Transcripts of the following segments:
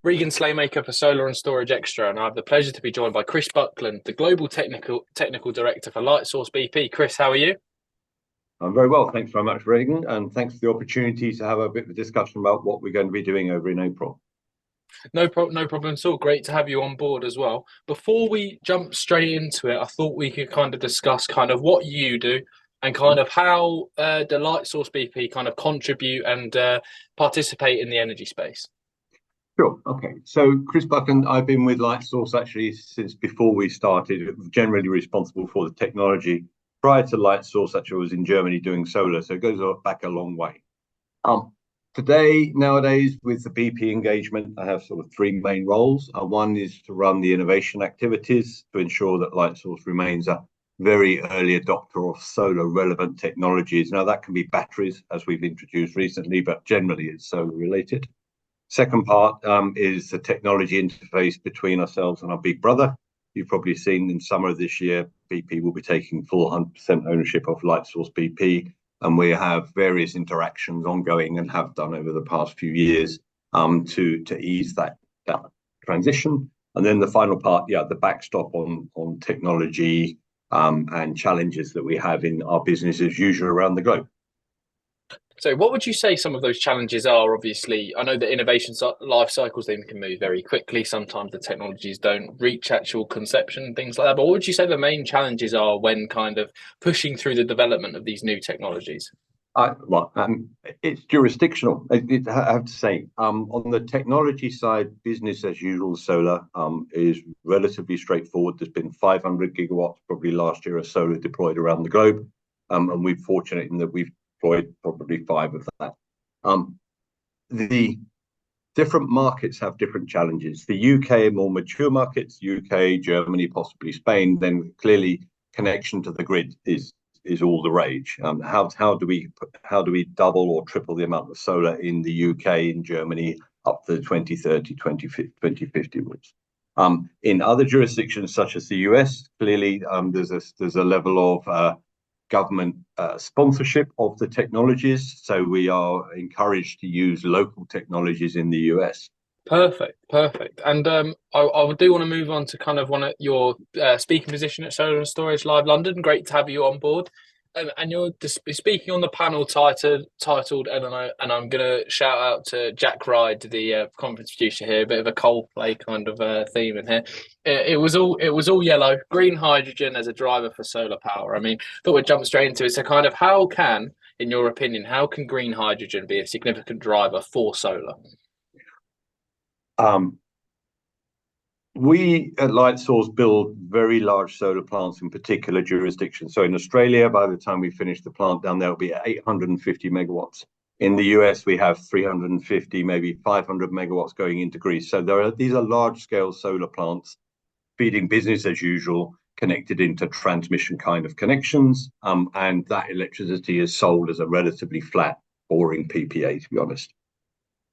Regan Slaymaker for Solar&StorageXtra, and I have the pleasure to be joined by Chris Buckland, the Global Technical Director for Lightsource BP. Chris, how are you? I'm very well, thanks very much, Regan, and thanks for the opportunity to have a bit of a discussion about what we're going to be doing over in April. No problem at all. Great to have you on board as well. Before we jump straight into it, I thought we could kind of discuss kind of what you do and kind of how the Lightsource BP kind of contribute and participate in the energy space. Sure. Okay. So, Chris Buckland, I've been with Lightsource actually since before we started, generally responsible for the technology. Prior to Lightsource, actually, I was in Germany doing solar, so it goes back a long way. Nowadays, with the BP engagement, I have sort of three main roles. One is to run the innovation activities to ensure that Lightsource remains a very early adopter of solar relevant technologies. Now, that can be batteries, as we've introduced recently, but generally it's solar related. Second part is the technology interface between ourselves and our big brother. You've probably seen in summer of this year, BP will be taking full 100% ownership of Lightsource BP, and we have various interactions ongoing and have done over the past few years to ease that transition. And then the final part, the backstop on technology and challenges that we have in our business as usual around the globe. So what would you say some of those challenges are? Obviously, I know that innovation life cycles, they can move very quickly. Sometimes the technologies don't reach actual conception and things like that. But what would you say the main challenges are when kind of pushing through the development of these new technologies? It's jurisdictional. I have to say, on the technology side, business as usual solar is relatively straightforward. There's been 500 gigawatts probably last year of solar deployed around the globe, and we're fortunate in that we've deployed probably 5 of that. The different markets have different challenges. The UK more mature markets, UK, Germany, possibly Spain, then clearly connection to the grid is all the rage. How do we double or triple the amount of solar in the UK, in Germany, up to 2030, 2050 routes? In other jurisdictions such as the US, clearly there's a level of government sponsorship of the technologies, so we are encouraged to use local technologies in the US. Perfect. And I do want to move on to kind of one of your speaking position at Solar&StorageLive London. Great to have you on board. And you're speaking on the panel titled, and I'm going to shout out to Jack Ride, the conference producer here, a bit of a Coldplay kind of theme in here. It was all yellow, green hydrogen as a driver for solar power. I mean, thought we'd jump straight into it. So kind of in your opinion, how can green hydrogen be a significant driver for solar? We at Lightsource build very large solar plants in particular jurisdictions. So in Australia, by the time we finish the plant down there, will be 850 megawatts. In the US, we have 350, maybe 500 megawatts going into Greece. So these are large-scale solar plants feeding business as usual, connected into transmission kind of connections, and that electricity is sold as a relatively flat, boring PPA, to be honest.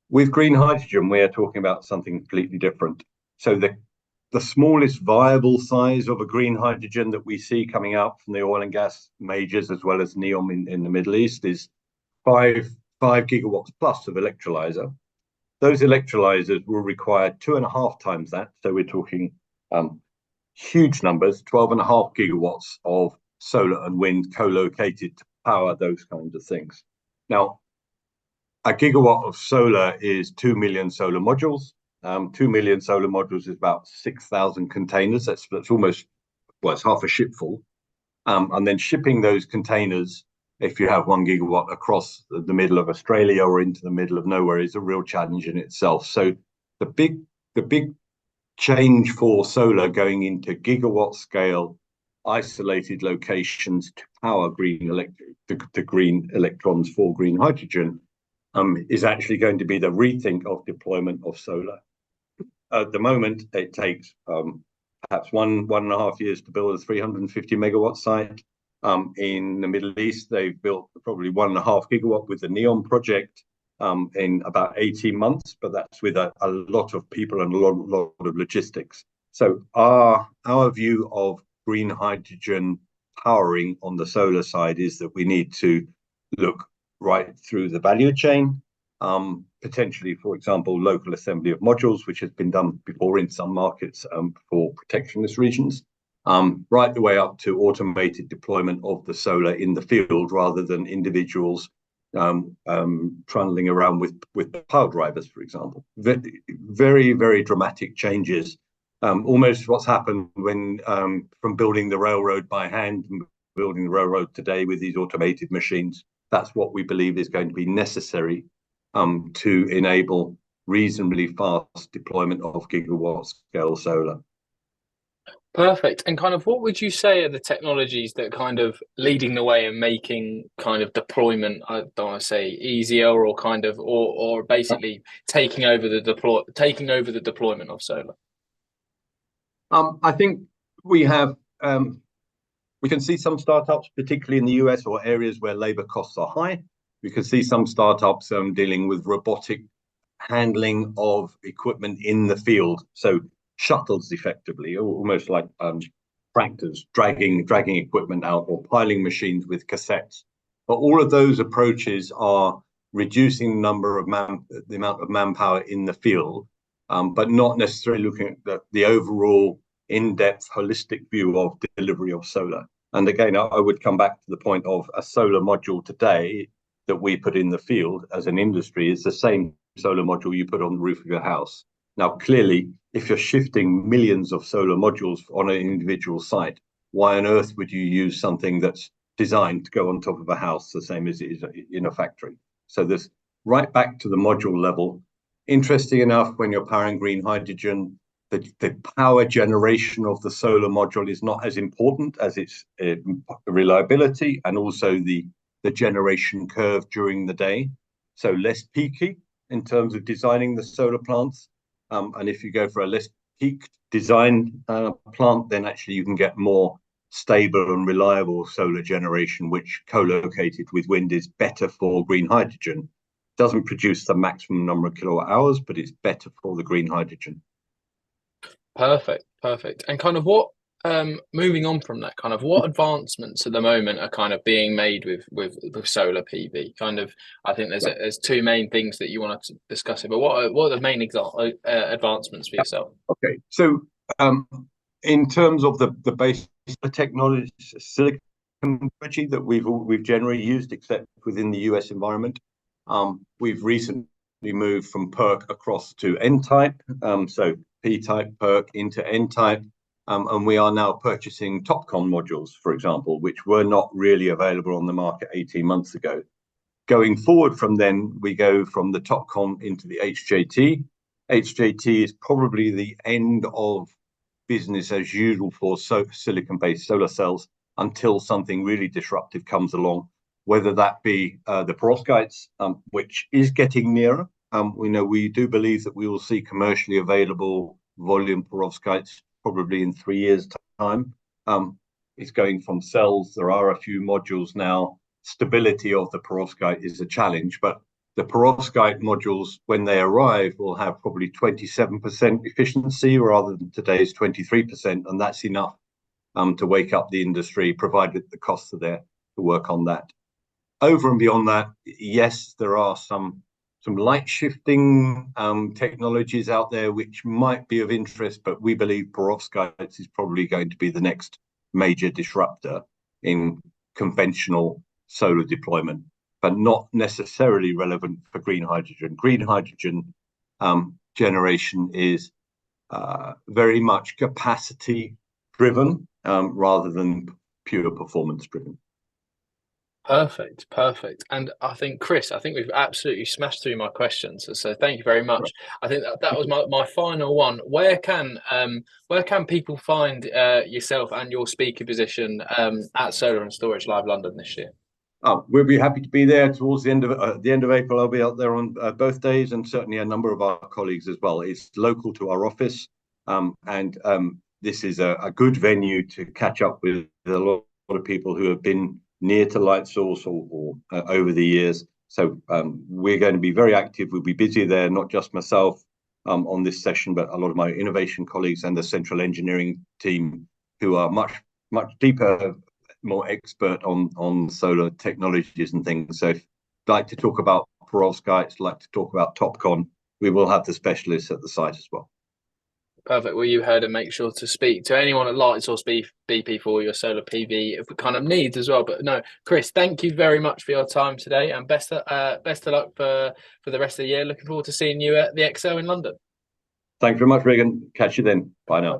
With green hydrogen, we are talking about something completely different. So the smallest viable size of a green hydrogen that we see coming out from the oil and gas majors, as well as NEOM in the Middle East, is 5 gigawatts plus of electrolyzer. Those electrolyzers will require 2.5 times that. So we're talking huge numbers, 12.5 gigawatts of solar and wind co-located to power those kinds of things. Now, a gigawatt of solar is 2 million solar modules. 2 million solar modules is about 6,000 containers. That's almost, it's half a ship full. And then shipping those containers, if you have 1 gigawatt across the middle of Australia or into the middle of nowhere, is a real challenge in itself. So the big change for solar going into gigawatt scale, isolated locations to power the green electrons for green hydrogen is actually going to be the rethink of deployment of solar. At the moment, it takes perhaps 1.5 years to build a 350 megawatt site. In the Middle East, they've built probably 1.5 gigawatt with the NEOM project in about 18 months, but that's with a lot of people and a lot of logistics. So our view of green hydrogen powering on the solar side is that we need to look right through the value chain. potentially, for example, local assembly of modules, which has been done before in some markets for protectionist regions, right the way up to automated deployment of the solar in the field rather than individuals trundling around with pile drivers, for example. Very, very dramatic changes. Almost what's happened when from building the railroad by hand and building the railroad today with these automated machines. That's what we believe is going to be necessary to enable reasonably fast deployment of gigawatt scale solar. Perfect. And kind of what would you say are the technologies that kind of leading the way and making kind of deployment, I don't want to say easier, or kind of or basically taking over the deployment of solar? I think we have we can see some startups, particularly in the US or areas where labor costs are high. We can see some startups dealing with robotic handling of equipment in the field. So shuttles, effectively, almost like tractors dragging equipment out, or piling machines with cassettes. But all of those approaches are reducing the amount of manpower in the field, but not necessarily looking at the overall in-depth holistic view of delivery of solar. And again, I would come back to the point of a solar module today that we put in the field as an industry is the same solar module you put on the roof of your house. Now, clearly, if you're shifting millions of solar modules on an individual site, why on earth would you use something that's designed to go on top of a house the same as it is in a factory? So this right back to the module level. Interesting enough, when you're powering green hydrogen, the power generation of the solar module is not as important as its reliability and also the generation curve during the day. So less peaky in terms of designing the solar plants. And if you go for a less peaked design plant, then actually you can get more stable and reliable solar generation, which co-located with wind is better for green hydrogen. Doesn't produce the maximum number of kilowatt hours, but it's better for the green hydrogen. Perfect. And kind of what, moving on from that, kind of what advancements at the moment are kind of being made with solar PV? Kind of, I think there's two main things that you want to discuss here, but what are the main advancements for yourself? Okay, so in terms of the base technology, silicon technology that we've generally used, except within the US environment, we've recently moved from PERC across to N-type, so P-type PERC into N-type, and we are now purchasing TOPCon modules, for example, which were not really available on the market 18 months ago. Going forward from then, we go from the TOPCon into the HJT. HJT is probably the end of business as usual for silicon-based solar cells until something really disruptive comes along, whether that be the perovskites, which is getting nearer. We do believe that we will see commercially available volume perovskites probably in 3 years' time. It's going from cells. There are a few modules now. Stability of the perovskite is a challenge, but the perovskite modules, when they arrive, will have probably 27% efficiency rather than today's 23%, and that's enough to wake up the industry, provided the costs are there to work on that. Over and beyond that, yes, there are some light shifting technologies out there which might be of interest, but we believe perovskites is probably going to be the next major disruptor in conventional solar deployment, but not necessarily relevant for green hydrogen. Green hydrogen generation is very much capacity driven rather than pure performance driven. Perfect. And I think, Chris, we've absolutely smashed through my questions. So thank you very much. I think that was my final one. Where can people find yourself and your speaker position at Solar&StorageLive London this year? We'll be happy to be there towards the end of April. I'll be out there on both days, and certainly a number of our colleagues as well. It's local to our office, and this is a good venue to catch up with a lot of people who have been near to Lightsource or over the years. So we're going to be very active. We'll be busy there, not just myself on this session, but a lot of my innovation colleagues and the central engineering team who are much deeper, more expert on solar technologies and things. So if you'd like to talk about perovskites, like to talk about TopCon, we will have the specialists at the site as well. Perfect. Well, you heard, and make sure to speak to anyone at Lightsource BP for your solar PV kind of needs as well. But no, Chris, thank you very much for your time today, and best of luck for the rest of the year. Looking forward to seeing you at the XO in London. Thank you very much, Regan. Catch you then. Bye now.